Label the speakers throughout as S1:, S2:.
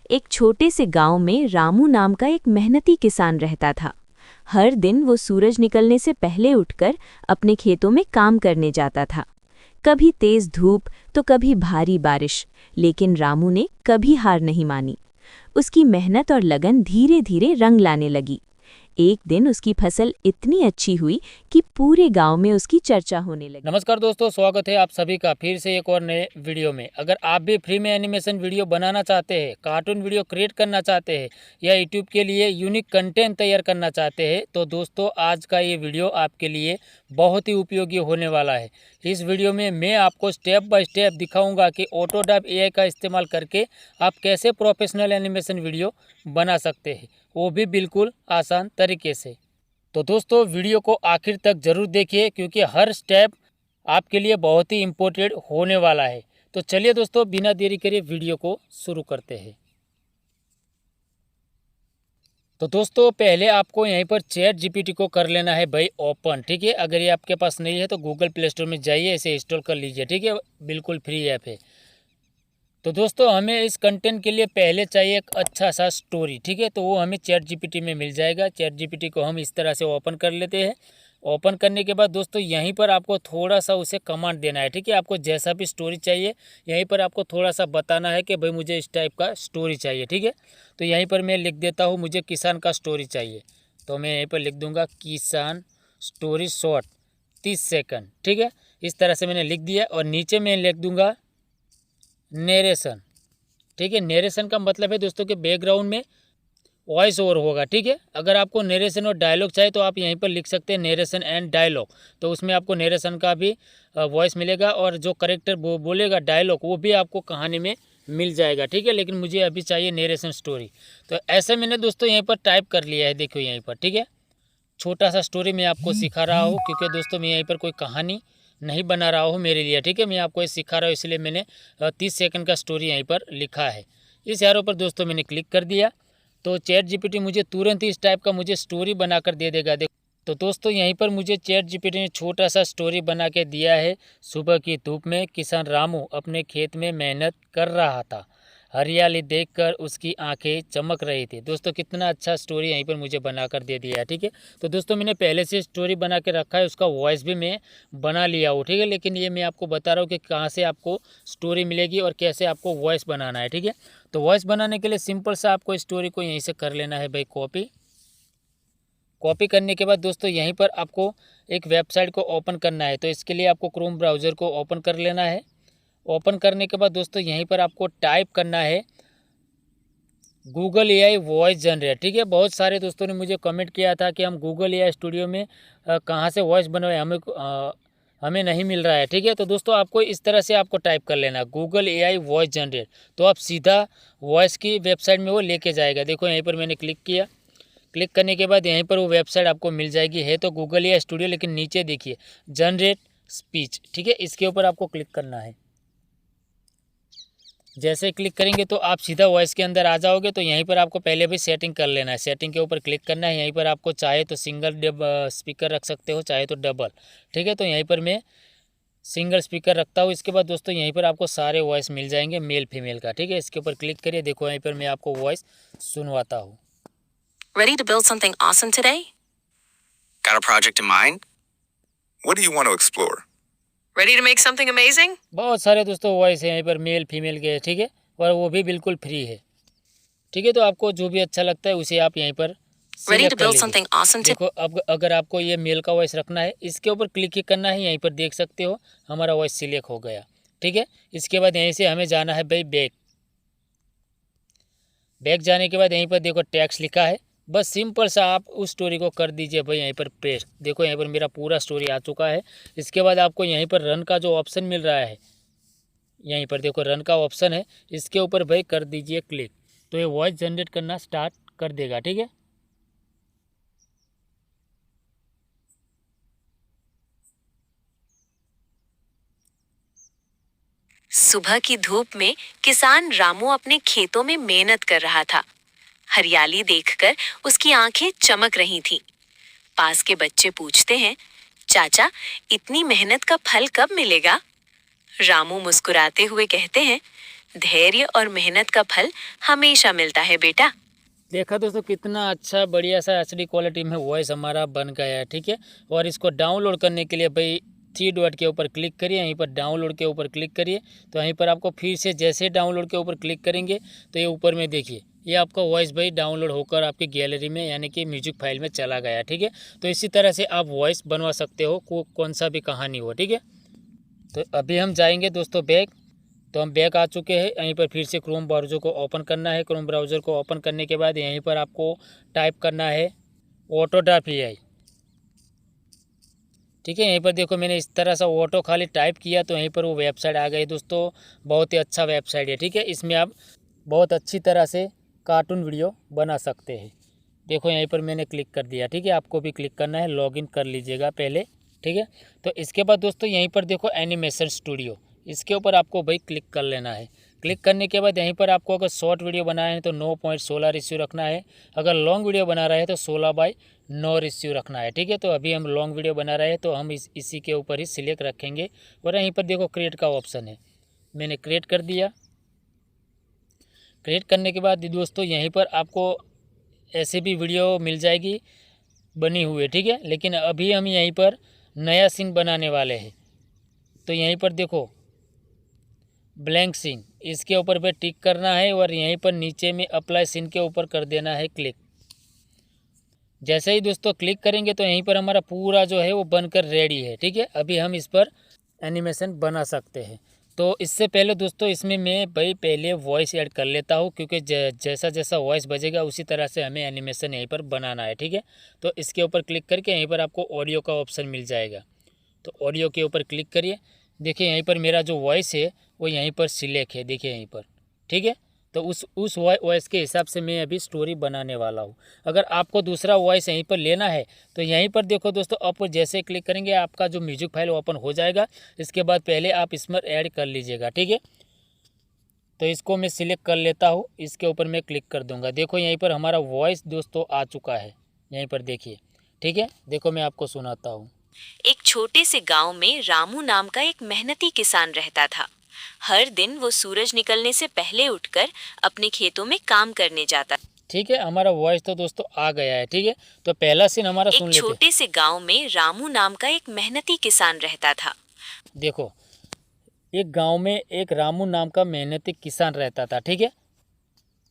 S1: एक छोटे से गांव में रामू नाम का एक मेहनती किसान रहता था। हर दिन वो सूरज निकलने से पहले उठकर अपने खेतों में काम करने जाता था। कभी तेज धूप तो कभी भारी बारिश, लेकिन रामू ने कभी हार नहीं मानी। उसकी मेहनत और लगन धीरे धीरे रंग लाने लगी। एक दिन उसकी फसल इतनी अच्छी हुई कि पूरे गांव में उसकी चर्चा होने लगी।
S2: नमस्कार दोस्तों, स्वागत है आप सभी का फिर से एक और नए वीडियो में। अगर आप भी फ्री में एनिमेशन वीडियो बनाना चाहते हैं, कार्टून वीडियो क्रिएट करना चाहते हैं या यूट्यूब के लिए यूनिक कंटेंट तैयार करना चाहते हैं तो दोस्तों आज का ये वीडियो आपके लिए बहुत ही उपयोगी होने वाला है। इस वीडियो में मैं आपको स्टेप बाय स्टेप दिखाऊंगा कि ऑटोडेस्क AI का इस्तेमाल करके आप कैसे प्रोफेशनल एनिमेशन वीडियो बना सकते हैं, वो भी बिल्कुल आसान तरीके से। तो दोस्तों वीडियो को आखिर तक ज़रूर देखिए क्योंकि हर स्टेप आपके लिए बहुत ही इम्पोर्टेंट होने वाला है। तो चलिए दोस्तों बिना देरी करे वीडियो को शुरू करते हैं। तो दोस्तों पहले आपको यहीं पर चैट GPT को कर लेना है भाई ओपन, ठीक है। अगर ये आपके पास नहीं है तो गूगल प्ले स्टोर में जाइए, इसे इंस्टॉल कर लीजिए, ठीक है। बिल्कुल फ्री ऐप है। तो दोस्तों हमें इस कंटेंट के लिए पहले चाहिए एक अच्छा सा स्टोरी, ठीक है। तो वो हमें चैट GPT में मिल जाएगा। चैट GPT को हम इस तरह से ओपन कर लेते हैं। ओपन करने के बाद दोस्तों यहीं पर आपको थोड़ा सा उसे कमांड देना है, ठीक है। आपको जैसा भी स्टोरी चाहिए यहीं पर आपको थोड़ा सा बताना है कि भाई मुझे इस टाइप का स्टोरी चाहिए, ठीक है। तो यहीं पर मैं लिख देता हूँ मुझे किसान का स्टोरी चाहिए, तो मैं यहीं पर लिख दूँगा किसान स्टोरी शॉर्ट 30 सेकंड, ठीक है। इस तरह से मैंने लिख दिया और नीचे मैं लिख दूँगा नरेशन, ठीक है। नरेशन का मतलब है दोस्तों के बैकग्राउंड में वॉइस ओवर होगा, ठीक है। अगर आपको नरेशन और डायलॉग चाहिए तो आप यहीं पर लिख सकते हैं नरेशन एंड डायलॉग, तो उसमें आपको नरेशन का भी वॉइस मिलेगा और जो करेक्टर बोलेगा डायलॉग वो भी आपको कहानी में मिल जाएगा, ठीक है। लेकिन मुझे अभी चाहिए नरेशन स्टोरी, तो ऐसे मैंने दोस्तों यहीं पर टाइप कर लिया है, देखो यहीं पर, ठीक है। छोटा सा स्टोरी मैं आपको सिखा रहा हूँ क्योंकि दोस्तों मैं यहीं पर कोई कहानी नहीं बना रहा हूँ मेरे लिए, ठीक है। मैं आपको ये सिखा रहा हूँ इसलिए मैंने 30 सेकंड का स्टोरी यहीं पर लिखा है। इस एरो पर दोस्तों मैंने क्लिक कर दिया तो चैट GPT मुझे तुरंत ही इस टाइप का मुझे स्टोरी बनाकर दे देगा। देखो तो दोस्तों यहीं पर मुझे चैट GPT ने छोटा सा स्टोरी बना के दिया है। सुबह की धूप में किसान रामू अपने खेत में मेहनत कर रहा था। हरियाली देखकर उसकी आंखें चमक रही थी। दोस्तों कितना अच्छा स्टोरी यहीं पर मुझे बनाकर दे दिया है, ठीक है। तो दोस्तों मैंने पहले से स्टोरी बना के रखा है, उसका वॉइस भी मैं बना लिया हूँ, ठीक है। लेकिन ये मैं आपको बता रहा हूँ कि कहाँ से आपको स्टोरी मिलेगी और कैसे आपको वॉइस बनाना है, ठीक है। तो वॉइस बनाने के लिए सिंपल सा आपको स्टोरी को यहीं से कर लेना है भाई कॉपी करने के बाद दोस्तों यहीं पर आपको एक वेबसाइट को ओपन करना है। तो इसके लिए आपको क्रोम ब्राउज़र को ओपन कर लेना है। ओपन करने के बाद दोस्तों यहीं पर आपको टाइप करना है गूगल AI वॉइस जनरेट, ठीक है। बहुत सारे दोस्तों ने मुझे कमेंट किया था कि हम गूगल AI स्टूडियो में कहाँ से वॉइस बनवाए, हमें नहीं मिल रहा है, ठीक है। तो दोस्तों आपको इस तरह से आपको टाइप कर लेना गूगल AI वॉइस जनरेट, तो आप सीधा वॉइस की वेबसाइट में वो लेके जाएगा। देखो यहीं पर मैंने क्लिक किया। क्लिक करने के बाद यहीं पर वो वेबसाइट आपको मिल जाएगी। है तो गूगल AI स्टूडियो, लेकिन नीचे देखिए जनरेट स्पीच, ठीक है। इसके ऊपर आपको क्लिक करना है। जैसे क्लिक करेंगे तो आप सीधा वॉइस के अंदर आ जाओगे। तो यहीं पर आपको पहले भी सेटिंग कर लेना है। सेटिंग के ऊपर क्लिक करना है। यहीं पर आपको चाहे तो सिंगल स्पीकर रख सकते हो, चाहे तो डबल, ठीक है। तो यहीं पर मैं सिंगल स्पीकर रखता हूँ। इसके बाद दोस्तों यहीं पर आपको सारे वॉइस मिल जाएंगे मेल फीमेल का, ठीक है। इसके ऊपर क्लिक करिए। देखो यहीं पर मैं आपको वॉइस सुनवाता हूँ।
S3: Ready to build something awesome today?
S4: Got a project in mind? What do you want to explore?
S3: Ready to make something amazing?
S2: बहुत सारे दोस्तों वॉइस है यहीं पर मेल फीमेल के, ठीक है। और वो भी बिल्कुल फ्री है, ठीक है। तो आपको जो भी अच्छा लगता है उसे आप यहीं पर
S3: Ready
S2: सिलेक्ट
S3: to
S2: कर
S3: build
S2: लीजिए।
S3: something awesome today?
S2: देखो अब अगर आपको ये मेल का वॉइस रखना है, इसके ऊपर क्लिक ही करना है। यहीं पर देख सकते हो हमारा वॉइस सिलेक्ट हो गया, ठीक है। इसके बाद यहीं से हमें जाना है भाई बैक जाने के बाद यहीं पर देखो टैक्स लिखा है। बस सिंपल सा आप उस स्टोरी को कर दीजिए भाई यहीं पर पेस्ट। देखो यहीं पर मेरा पूरा स्टोरी आ चुका है। इसके बाद आपको यहीं पर रन का जो ऑप्शन मिल रहा है, यहीं पर देखो रन का ऑप्शन है, इसके ऊपर भाई कर दीजिए क्लिक, तो ये वॉइस जनरेट करना स्टार्ट कर देगा, ठीक है।
S3: सुबह की धूप में किसान रामू अपने खेतों में मेहनत कर रहा था। हरियाली देखकर उसकी आंखें चमक रही थीं। पास के बच्चे पूछते हैं, चाचा, इतनी मेहनत का फल कब मिलेगा? रामू मुस्कुराते हुए कहते हैं, धैर्य और मेहनत का फल हमेशा मिलता है बेटा।
S2: देखा दोस्तों कितना अच्छा बढ़िया सा एचडी क्वालिटी में वॉइस हमारा बन गया है, ठीक है। और इसको डाउनलोड करने के लिए भाई 3 डॉट के ऊपर क्लिक करिए, यहीं पर डाउनलोड के ऊपर क्लिक करिए। तो यहीं पर आपको फिर से जैसे डाउनलोड के ऊपर क्लिक करेंगे तो ये ऊपर में देखिए ये आपका वॉइस भाई डाउनलोड होकर आपकी गैलरी में यानी कि म्यूजिक फाइल में चला गया, ठीक है। तो इसी तरह से आप वॉइस बनवा सकते हो कौन सा भी कहानी हो, ठीक है। तो अभी हम जाएंगे दोस्तों बैक। तो हम बैक आ चुके हैं, यहीं पर फिर से क्रोम ब्राउज़र को ओपन करना है। क्रोम ब्राउज़र को ओपन करने के बाद यहीं पर आपको टाइप करना है auto.ai, ठीक है। यहीं पर देखो मैंने इस तरह सा ऑटो खाली टाइप किया तो यहीं पर वो वेबसाइट आ गई दोस्तों। बहुत ही अच्छा वेबसाइट है, ठीक है। इसमें आप बहुत अच्छी तरह से कार्टून वीडियो बना सकते हैं। देखो यहीं पर मैंने क्लिक कर दिया, ठीक है। आपको भी क्लिक करना है, लॉगिन कर लीजिएगा पहले, ठीक है। तो इसके बाद दोस्तों यहीं पर देखो एनिमेशन स्टूडियो, इसके ऊपर आपको भाई क्लिक कर लेना है। क्लिक करने के बाद यहीं पर आपको अगर शॉर्ट वीडियो बनाए हैं तो 9.16 रेशियो रखना है। अगर लॉन्ग वीडियो बना रहे हैं तो 16:9 रेशियो रखना है, ठीक है। तो अभी हम लॉन्ग वीडियो बना रहे हैं तो हम इसी के ऊपर ही सिलेक्ट रखेंगे। और यहीं पर देखो क्रिएट का ऑप्शन है, मैंने क्रिएट कर दिया। क्रिएट करने के बाद दोस्तों यहीं पर आपको ऐसे भी वीडियो मिल जाएगी बनी हुई, ठीक है। लेकिन अभी हम यहीं पर नया सीन बनाने वाले हैं। तो यहीं पर देखो ब्लैंक सीन, इसके ऊपर पे टिक करना है और यहीं पर नीचे में अप्लाई सीन के ऊपर कर देना है क्लिक। जैसे ही दोस्तों क्लिक करेंगे तो यहीं पर हमारा पूरा जो है वो बनकर रेडी है, ठीक है। अभी हम इस पर एनिमेशन बना सकते हैं। तो इससे पहले दोस्तों इसमें मैं भाई पहले वॉइस ऐड कर लेता हूँ, क्योंकि जैसा जैसा वॉइस बजेगा उसी तरह से हमें एनिमेशन यहीं पर बनाना है, ठीक है। तो इसके ऊपर क्लिक करके यहीं पर आपको ऑडियो का ऑप्शन मिल जाएगा। तो ऑडियो के ऊपर क्लिक करिए। देखिए यहीं पर मेरा जो वॉइस है वो यहीं पर सिलेक्ट है, देखिए यहीं पर, ठीक है। तो उस वॉइस के हिसाब से मैं अभी स्टोरी बनाने वाला हूँ। अगर आपको दूसरा वॉइस यहीं पर लेना है तो यहीं पर देखो दोस्तों, आप जैसे क्लिक करेंगे आपका जो म्यूजिक फाइल ओपन हो जाएगा। इसके बाद पहले आप इसमें ऐड कर लीजिएगा, ठीक है। तो इसको मैं सिलेक्ट कर लेता हूँ, इसके ऊपर मैं क्लिक कर दूँगा। देखो यहीं पर हमारा वॉइस दोस्तों आ चुका है, यहीं पर देखिए, ठीक है। देखो मैं आपको सुनाता हूँ।
S3: एक छोटे से गांव में रामू नाम का एक मेहनती किसान रहता था। हर दिन वो सूरज निकलने से पहले उठकर अपने खेतों में काम करने जाता।
S2: ठीक है, हमारा वॉइस तो दोस्तों आ गया है, ठीक है। तो पहला सीन हमारा सुन
S3: एक
S2: लेते हैं।
S3: छोटे से गांव में रामू नाम का एक मेहनती किसान रहता था।
S2: देखो एक गांव में एक रामू नाम का मेहनती किसान रहता था, ठीक है।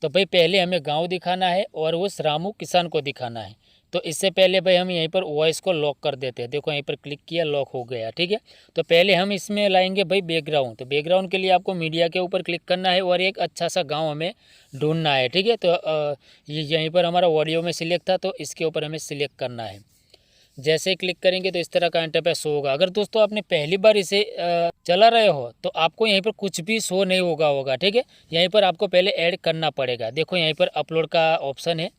S2: तो भाई पहले हमें गांव दिखाना है और उस रामू किसान को दिखाना है। तो इससे पहले भाई हम यहीं पर वॉइस को लॉक कर देते हैं। देखो यहीं पर क्लिक किया, लॉक हो गया, ठीक है। तो पहले हम इसमें लाएंगे भाई बैकग्राउंड। तो बैकग्राउंड के लिए आपको मीडिया के ऊपर क्लिक करना है और एक अच्छा सा गांव हमें ढूंढना है, ठीक है। तो ये यहीं पर हमारा ऑडियो में सिलेक्ट था तो इसके ऊपर हमें सिलेक्ट करना है। जैसे ही क्लिक करेंगे तो इस तरह का इंटरफेस शो होगा। अगर दोस्तों आपने पहली बार इसे चला रहे हो तो आपको यहीं पर कुछ भी शो नहीं होगा, ठीक है। यहीं पर आपको पहले ऐड करना पड़ेगा। देखो यहीं पर अपलोड का ऑप्शन है,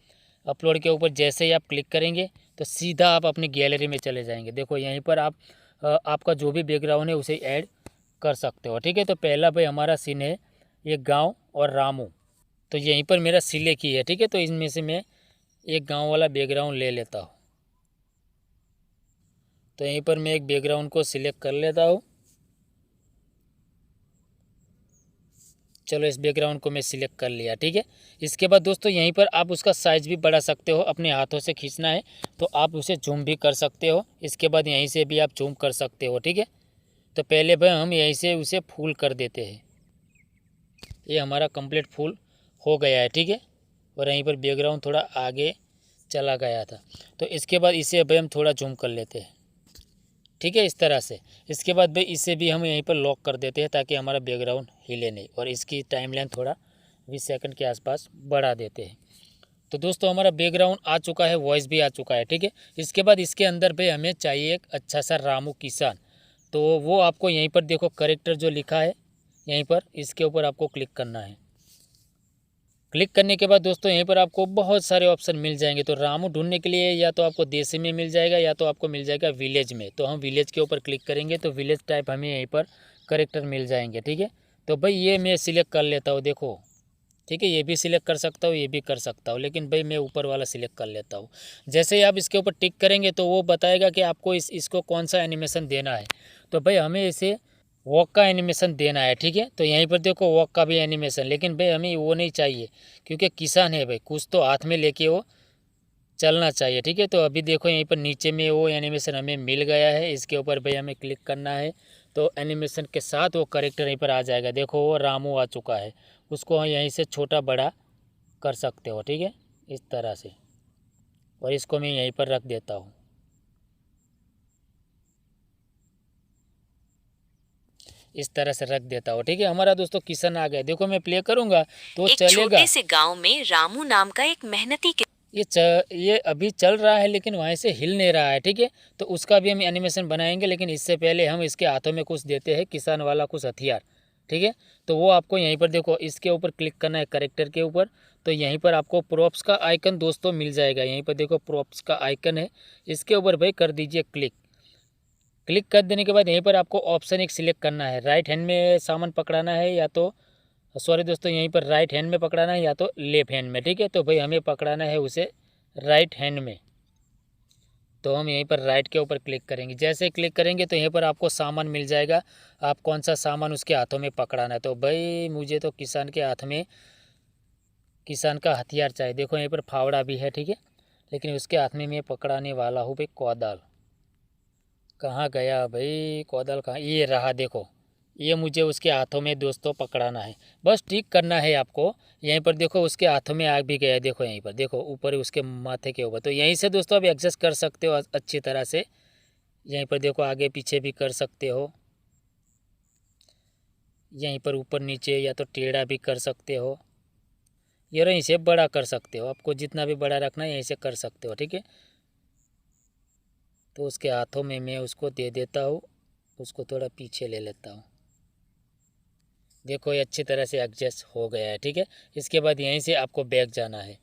S2: अपलोड के ऊपर जैसे ही आप क्लिक करेंगे तो सीधा आप अपनी गैलरी में चले जाएंगे। देखो यहीं पर आप आपका जो भी बैकग्राउंड है उसे ऐड कर सकते हो, ठीक है। तो पहला भाई हमारा सीन है ये गाँव और रामू। तो यहीं पर मेरा सिलेक्ट ही है, ठीक है। तो इनमें से मैं एक गाँव वाला बैकग्राउंड ले लेता हूँ। तो यहीं पर मैं एक बैकग्राउंड को सिलेक्ट कर लेता हूँ। चलो इस बैकग्राउंड को मैं सिलेक्ट कर लिया, ठीक है। इसके बाद दोस्तों यहीं पर आप उसका साइज़ भी बढ़ा सकते हो। अपने हाथों से खींचना है तो आप उसे जूम भी कर सकते हो। इसके बाद यहीं से भी आप जूम कर सकते हो, ठीक है। तो पहले भाई हम यहीं से उसे फुल कर देते हैं। ये हमारा कंप्लीट फुल हो गया है, ठीक है। और यहीं पर बैकग्राउंड थोड़ा आगे चला गया था। तो इसके बाद इसे भाई हम थोड़ा जूम कर लेते हैं, ठीक है, इस तरह से। इसके बाद भाई इसे भी हम यहीं पर लॉक कर देते हैं ताकि हमारा बैकग्राउंड हिले नहीं। और इसकी टाइमलाइन थोड़ा 20 सेकंड के आसपास बढ़ा देते हैं। तो दोस्तों हमारा बैकग्राउंड आ चुका है, वॉइस भी आ चुका है, ठीक है। इसके बाद इसके अंदर भाई हमें चाहिए एक अच्छा सा रामू किसान। तो वो आपको यहीं पर देखो करेक्टर जो लिखा है यहीं पर, इसके ऊपर आपको क्लिक करना है। क्लिक करने के बाद दोस्तों यहीं पर आपको बहुत सारे ऑप्शन मिल जाएंगे। तो रामू ढूंढने के लिए या तो आपको देसी में मिल जाएगा या तो आपको मिल जाएगा विलेज में। तो हम विलेज के ऊपर क्लिक करेंगे तो विलेज टाइप हमें यहीं पर करेक्टर मिल जाएंगे, ठीक है। तो भाई ये मैं सिलेक्ट कर लेता हूँ, देखो, ठीक है। ये भी सिलेक्ट कर सकता हूँ, ये भी कर सकता हूँ, लेकिन भाई मैं ऊपर वाला सिलेक्ट कर लेता हूँ। जैसे ही आप इसके ऊपर टिक करेंगे तो वो बताएगा कि आपको इसको कौन सा एनिमेशन देना है। तो भाई हमें इसे वॉक का एनिमेशन देना है, ठीक है। तो यहीं पर देखो वॉक का भी एनिमेशन, लेकिन भाई हमें वो नहीं चाहिए क्योंकि किसान है भाई, कुछ तो हाथ में लेके वो चलना चाहिए, ठीक है। तो अभी देखो यहीं पर नीचे में वो एनिमेशन हमें मिल गया है, इसके ऊपर भाई हमें क्लिक करना है तो एनिमेशन के साथ वो कैरेक्टर यहीं पर आ जाएगा। देखो वो रामू आ चुका है, उसको यहीं से छोटा बड़ा कर सकते हो, ठीक है, इस तरह से। और इसको मैं यहीं पर रख देता हूँ। इस तरह से रख देता हूँ, ठीक है। हमारा दोस्तों किसान आ गया, देखो मैं प्ले करूँगा तो
S3: एक
S2: चलेगा।
S3: छोटे से गांव में रामू नाम का एक मेहनती
S2: ये अभी चल रहा है लेकिन वहाँ से हिल नहीं रहा है, ठीक है। तो उसका भी हम एनिमेशन बनाएंगे, लेकिन इससे पहले हम इसके हाथों में कुछ देते हैं, किसान वाला कुछ हथियार, ठीक है। तो वो आपको यहीं पर देखो, इसके ऊपर क्लिक करना है कैरेक्टर के ऊपर, तो यहीं पर आपको प्रॉप्स का आइकन दोस्तों मिल जाएगा। यहीं पर देखो प्रॉप्स का आइकन है, इसके ऊपर भाई कर दीजिए क्लिक। क्लिक कर देने के बाद यहीं पर आपको ऑप्शन एक सिलेक्ट करना है, राइट हैंड में सामान पकड़ाना है या तो सॉरी दोस्तों यहीं पर राइट हैंड में पकड़ाना है या तो लेफ्ट हैंड में, ठीक है। तो भाई हमें पकड़ाना है उसे राइट हैंड में, तो हम यहीं पर राइट के ऊपर क्लिक करेंगे। जैसे क्लिक करेंगे तो यहीं पर आपको सामान मिल जाएगा, आप कौन सा सामान उसके हाथों में पकड़ाना है। तो भाई मुझे तो किसान के हाथ में किसान का हथियार चाहिए। देखो यहीं पर फावड़ा भी है, ठीक है, लेकिन उसके हाथ में मैं पकड़ाने वाला हूँ भाई कोदाल। कहाँ गया भाई कोदाल, कहाँ, ये रहा। देखो ये मुझे उसके हाथों में दोस्तों पकड़ाना है, बस ठीक करना है आपको। यहीं पर देखो उसके हाथों में आ भी गया, देखो यहीं पर देखो ऊपर उसके माथे के ऊपर। तो यहीं से दोस्तों आप एडजस्ट कर सकते हो अच्छी तरह से। यहीं पर देखो आगे पीछे भी कर सकते हो, यहीं पर ऊपर नीचे या तो टेढ़ा भी कर सकते हो, ये यहीं से बड़ा कर सकते हो, आपको जितना भी बड़ा रखना है यहीं से कर सकते हो, ठीक है। तो उसके हाथों में मैं उसको दे देता हूँ, उसको थोड़ा पीछे ले लेता हूँ। देखो ये अच्छी तरह से एडजस्ट हो गया है, ठीक है। इसके बाद यहीं से आपको बैक जाना है।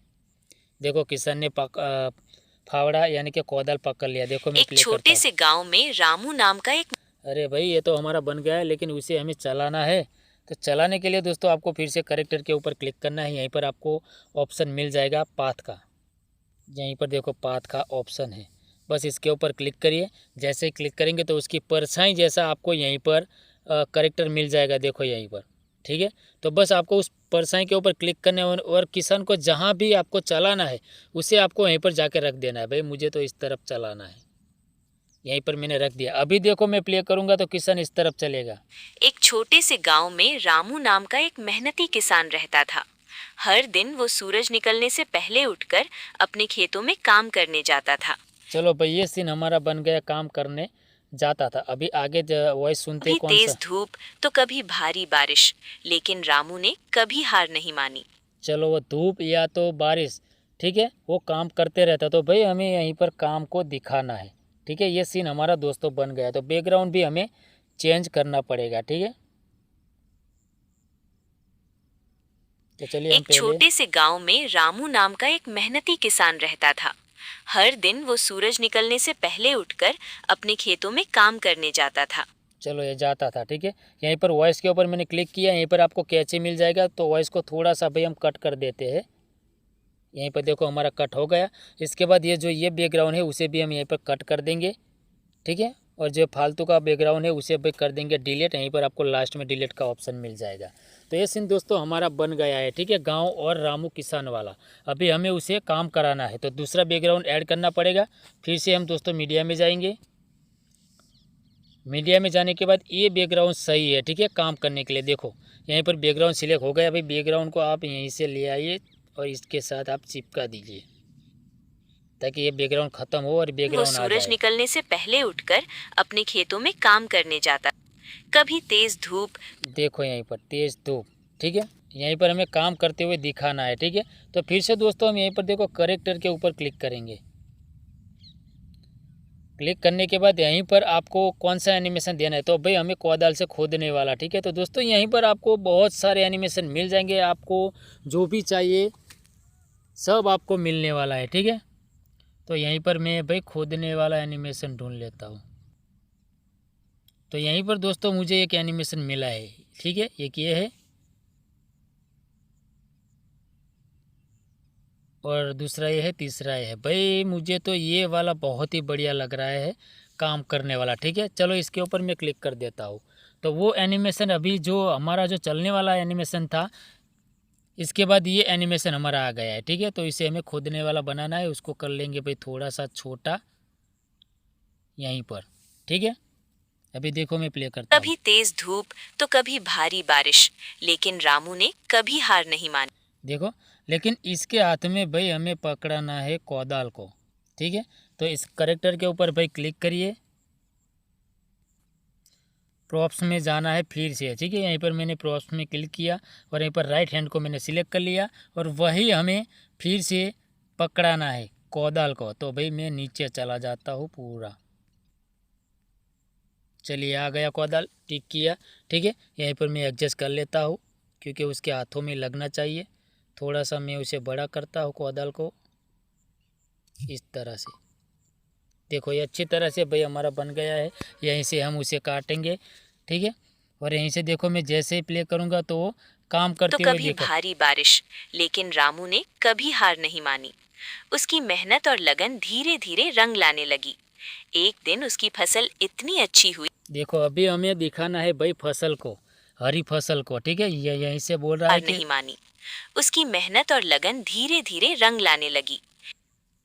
S2: देखो किसान ने फावड़ा यानी कि कोदाल पकड़ लिया। देखो मैं
S3: एक
S2: प्ले करता
S3: छोटे
S2: हूँ।
S3: से गांव में रामू नाम का एक
S2: अरे भाई ये तो हमारा बन गया है, लेकिन उसे हमें चलाना है। तो चलाने के लिए दोस्तों आपको फिर से कैरेक्टर के ऊपर क्लिक करना है। यहीं पर आपको ऑप्शन मिल जाएगा पाथ का, यहीं पर देखो पाथ का ऑप्शन है, बस इसके ऊपर क्लिक करिए। जैसे ही क्लिक करेंगे तो उसकी परछाई जैसा आपको यहीं पर कैरेक्टर मिल जाएगा, देखो यहीं पर, ठीक है। तो बस आपको उस परछाई के ऊपर क्लिक करने और किसान को जहाँ भी आपको चलाना है उसे आपको वहीं पर जाके रख देना है। भाई मुझे तो इस तरफ चलाना है, यहीं पर मैंने रख दिया। अभी देखो मैं प्ले करूँगा तो किसान इस तरफ चलेगा।
S3: एक छोटे से गांव में रामू नाम का एक मेहनती किसान रहता था। हर दिन वो सूरज निकलने से पहले उठकर अपने खेतों में काम करने जाता था।
S2: चलो भाई ये सीन हमारा बन गया, काम करने जाता था। अभी आगे वॉइस सुनते
S3: कभी
S2: कौन
S3: तेज
S2: सा।
S3: धूप तो कभी भारी बारिश, लेकिन रामू ने कभी हार नहीं मानी।
S2: चलो वो धूप या तो बारिश, ठीक है, वो काम करते रहता। तो भाई हमें यहीं पर काम को दिखाना है, ठीक है। ये सीन हमारा दोस्तों बन गया, तो बैकग्राउंड भी हमें चेंज करना पड़ेगा, ठीक है। तो चलिए हम
S3: एक
S2: पहले
S3: छोटे से गांव में रामू नाम का एक मेहनती किसान रहता था। हर दिन वो सूरज निकलने से पहले उठकर अपने खेतों में काम करने जाता था।
S2: चलो ये जाता था, ठीक है। यहीं पर वॉइस के ऊपर मैंने क्लिक किया, यहीं पर आपको कैचे मिल जाएगा। तो वॉइस को थोड़ा सा भाई हम कट कर देते हैं, यहीं पर देखो हमारा कट हो गया। इसके बाद ये बैकग्राउंड है उसे भी हम यहीं पर कट कर देंगे, ठीक है। और जो फालतू का बैकग्राउंड है उसे भी कर देंगे डिलीट। यहीं पर आपको लास्ट में डिलीट का ऑप्शन मिल जाएगा। तो ये सीन दोस्तों हमारा बन गया है, ठीक है, गांव और रामू किसान वाला। अभी हमें उसे काम कराना है तो दूसरा बैकग्राउंड ऐड करना पड़ेगा। फिर से हम दोस्तों मीडिया में जाएंगे। मीडिया में जाने के बाद ये बैकग्राउंड सही है, ठीक है, काम करने के लिए। देखो यहीं पर बैकग्राउंड सिलेक्ट हो गया। भाई बैकग्राउंड को आप यहीं से ले आइए और इसके साथ आप चिपका दीजिए ताकि ये बैकग्राउंड खत्म हो और
S3: वो
S2: बैकग्राउंड आ
S3: सूरज
S2: जाए।
S3: निकलने से पहले उठकर अपने खेतों में काम करने जाता। कभी तेज धूप
S2: देखो यहीं पर तेज धूप, ठीक है, यहीं पर हमें काम करते हुए दिखाना है, ठीक है। तो फिर से दोस्तों हम यहीं पर देखो करेक्टर के ऊपर क्लिक करेंगे। क्लिक करने के बाद यहीं पर आपको कौन सा एनिमेशन देना है, तो भाई हमें कोदाल से खोदने वाला, ठीक है। तो दोस्तों यहीं पर आपको बहुत सारे एनिमेशन मिल जाएंगे, आपको जो भी चाहिए सब आपको मिलने वाला है, ठीक है। तो यहीं पर मैं भाई खोदने वाला एनिमेशन ढूंढ लेता हूँ। तो यहीं पर दोस्तों मुझे एक एनिमेशन मिला है, ठीक है, एक ये है और दूसरा ये है, तीसरा ये है। भाई मुझे तो ये वाला बहुत ही बढ़िया लग रहा है, काम करने वाला, ठीक है। चलो इसके ऊपर मैं क्लिक कर देता हूँ। तो वो एनिमेशन अभी जो हमारा जो चलने वाला एनिमेशन था, इसके बाद ये एनिमेशन हमारा आ गया है। ठीक है, तो इसे हमें खोदने वाला बनाना है, उसको कर लेंगे भाई थोड़ा सा छोटा यहीं पर। ठीक है, अभी देखो मैं प्ले करता हूँ।
S3: कभी तेज धूप तो कभी भारी बारिश, लेकिन रामू ने कभी हार नहीं मानी।
S2: देखो, लेकिन इसके हाथ में भाई हमें पकड़ना है कोदाल को। ठीक है, तो इस करेक्टर के ऊपर भाई क्लिक करिए, प्रॉप्स में जाना है फिर से। ठीक है, यहीं पर मैंने प्रॉप्स में क्लिक किया और यहीं पर राइट हैंड को मैंने सिलेक्ट कर लिया और वही हमें फिर से पकड़ाना है कोदाल को। तो भाई मैं नीचे चला जाता हूँ पूरा। चलिए, आ गया कोदाल, टिक किया। ठीक है, यहीं पर मैं एडजस्ट कर लेता हूँ क्योंकि उसके हाथों में लगना चाहिए। थोड़ा सा मैं उसे बड़ा करता हूँ कोदाल को, इस तरह से। देखो, ये अच्छी तरह से भाई हमारा बन गया है। यहीं से हम उसे काटेंगे। ठीक है, और यहीं से देखो मैं जैसे ही प्ले करूँगा तो वो काम
S3: तो
S2: करते हुए
S3: कभी
S2: देखो।
S3: भारी बारिश, लेकिन रामू ने कभी हार नहीं मानी। उसकी मेहनत और लगन धीरे धीरे रंग लाने लगी। एक दिन उसकी फसल इतनी अच्छी हुई,
S2: देखो, अभी हमें दिखाना है भाई फसल को, हरी फसल को। ठीक है, ये यहीं से बोल रहा है
S3: हार
S2: कि
S3: नहीं मानी। उसकी मेहनत और लगन धीरे धीरे रंग लाने लगी।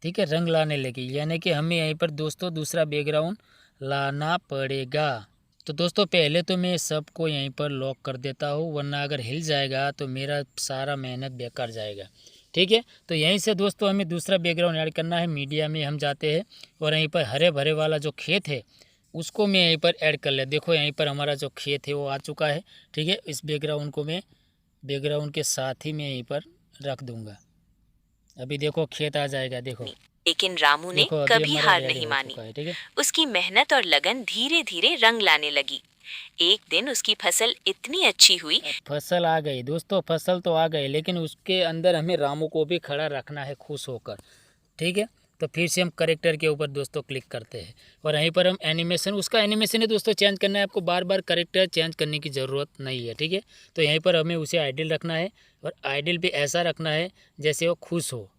S2: ठीक है, रंग लाने लगी, यानी कि हमें यहीं पर दोस्तों दूसरा बैकग्राउंड लाना पड़ेगा। तो दोस्तों पहले तो मैं सबको यहीं पर लॉक कर देता हूँ, वरना अगर हिल जाएगा तो मेरा सारा मेहनत बेकार जाएगा। ठीक है, तो यहीं से दोस्तों हमें दूसरा बैकग्राउंड ऐड करना है। मीडिया में हम जाते हैं और यहीं पर हरे भरे वाला जो खेत है उसको मैं यहीं पर ऐड कर ले। देखो, यहीं पर हमारा जो खेत है वो आ चुका है। ठीक है, इस बैकग्राउंड को मैं बैकग्राउंड के साथ ही मैं यहीं पर रख दूँगा। अभी देखो खेत आ जाएगा। देखो,
S3: लेकिन रामू ने
S2: देखो अभी
S3: कभी
S2: हमारा
S3: हार
S2: रेडी
S3: नहीं
S2: हो
S3: मानी।
S2: चुका है। ठीक है,
S3: उसकी मेहनत और लगन धीरे धीरे रंग लाने लगी। एक दिन उसकी फसल इतनी अच्छी हुई,
S2: फसल आ गई दोस्तों, फसल तो आ गई, लेकिन उसके अंदर हमें रामू को भी खड़ा रखना है खुश होकर। ठीक है, तो फिर से हम करेक्टर के ऊपर दोस्तों क्लिक करते हैं और यहीं पर हम एनिमेशन, उसका एनिमेशन है दोस्तों चेंज करना है। आपको बार बार करेक्टर चेंज करने की ज़रूरत नहीं है। ठीक है, तो यहीं पर हमें उसे आइडियल रखना है और आइडियल भी ऐसा रखना है जैसे वो खुश हो।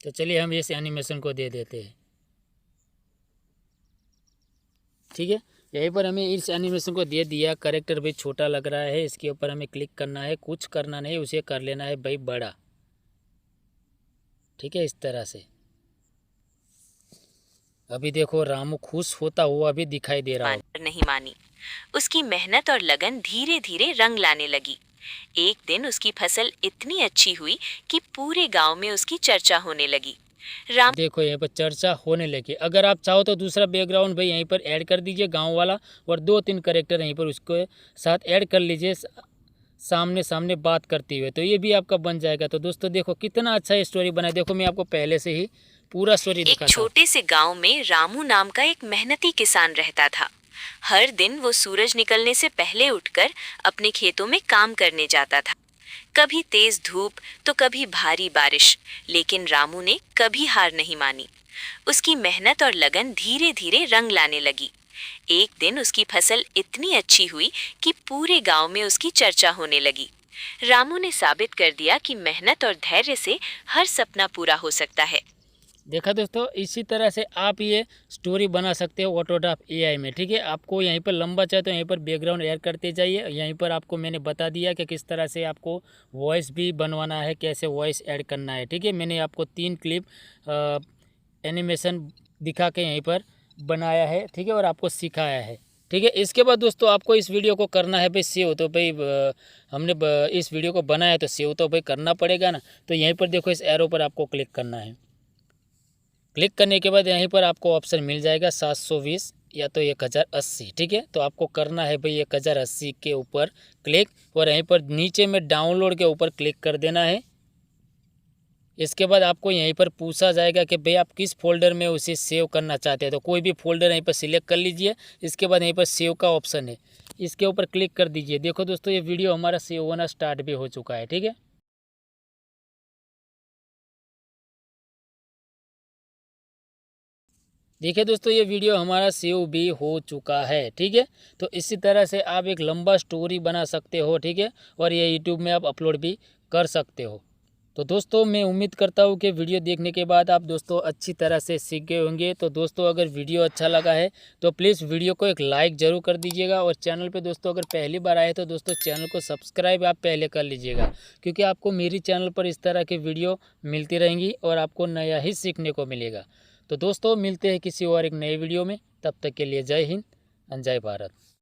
S2: तो चलिए हम इस एनिमेशन को दे देते हैं। ठीक है, यहीं पर हमें इस एनिमेशन को दे दिया। करेक्टर भाई छोटा लग रहा है, इसके ऊपर हमें क्लिक करना है, कुछ करना नहीं, उसे कर लेना है भाई बड़ा। ठीक है, इस तरह से। अभी देखो रामू खुश होता हुआ भी दिखाई दे रहा हो।
S3: नहीं मानी। उसकी मेहनत और लगन धीरे धीरे रंग लाने लगी। एक दिन उसकी फसल इतनी अच्छी हुई कि पूरे गांव में उसकी चर्चा होने लगी। राम
S2: देखो यहाँ पर चर्चा होने लगी। अगर आप चाहो तो दूसरा बैकग्राउंड भाई यहीं पर ऐड कर दीजिए गांव वाला, और 2-3 करेक्टर यहीं पर उसके साथ ऐड कर लीजिए सामने सामने बात करते हुए, तो ये भी आपका बन जाएगा। तो दोस्तों देखो कितना अच्छा स्टोरी बना है। देखो मैं आपको पहले से ही पूरा स्टोरी
S3: एक
S2: दिखाता हूँ।
S3: छोटे से गांव में रामू नाम का एक मेहनती किसान रहता था। हर दिन वो सूरज निकलने से पहले उठकर अपने खेतों में काम करने जाता था। कभी तेज धूप तो कभी भारी बारिश, लेकिन रामू ने कभी हार नहीं मानी। उसकी मेहनत और लगन धीरे धीरे रंग लाने लगी। एक दिन उसकी फसल इतनी अच्छी हुई कि पूरे गांव में उसकी चर्चा होने लगी। रामू ने साबित कर दिया कि मेहनत और धैर्य से हर सपना पूरा हो सकता है।
S2: देखा दोस्तों, इसी तरह से आप ये स्टोरी बना सकते हो ऑटोड्राफ एआई में। ठीक है, आपको यहीं पर लंबा चाहे तो यहीं पर बैकग्राउंड ऐड करते जाइए। यहीं पर आपको मैंने बता दिया कि किस तरह से आपको वॉइस भी बनवाना है, कैसे वॉइस ऐड करना है। ठीक है, मैंने आपको 3 क्लिप एनिमेशन दिखा के यहीं पर बनाया है। ठीक है, और आपको सिखाया है। ठीक है, इसके बाद दोस्तों आपको इस वीडियो को करना है भाई सेव। तो भाई हमने इस वीडियो को बनाया है तो सेव तो भाई करना पड़ेगा ना। तो यहीं पर देखो इस एरो पर आपको क्लिक करना है। क्लिक करने के बाद यहीं पर आपको ऑप्शन मिल जाएगा 720 या तो 1080। ठीक है, तो आपको करना है भाई 1080 के ऊपर क्लिक, और यहीं पर नीचे में डाउनलोड के ऊपर क्लिक कर देना है। इसके बाद आपको यहीं पर पूछा जाएगा कि भाई आप किस फोल्डर में उसे सेव करना चाहते हैं। तो कोई भी फोल्डर यहीं पर सिलेक्ट कर लीजिए। इसके बाद यहीं पर सेव का ऑप्शन है, इसके ऊपर क्लिक कर दीजिए। देखो दोस्तों ये वीडियो हमारा सेव होना स्टार्ट भी हो चुका है। ठीक है, देखिए दोस्तों ये वीडियो हमारा सेव भी हो चुका है। ठीक है, तो इसी तरह से आप एक लंबा स्टोरी बना सकते हो। ठीक है, और ये यूट्यूब में आप अपलोड भी कर सकते हो। तो दोस्तों मैं उम्मीद करता हूँ कि वीडियो देखने के बाद आप दोस्तों अच्छी तरह से सीख गए होंगे। तो दोस्तों अगर वीडियो अच्छा लगा है तो प्लीज़ वीडियो को एक लाइक ज़रूर कर दीजिएगा, और चैनल पे दोस्तों अगर पहली बार आए तो दोस्तों चैनल को सब्सक्राइब आप पहले कर लीजिएगा, क्योंकि आपको मेरी चैनल पर इस तरह की वीडियो मिलती रहेंगी और आपको नया ही सीखने को मिलेगा। तो दोस्तों मिलते हैं किसी और एक नए वीडियो में, तब तक के लिए जय हिंद एंड जय भारत।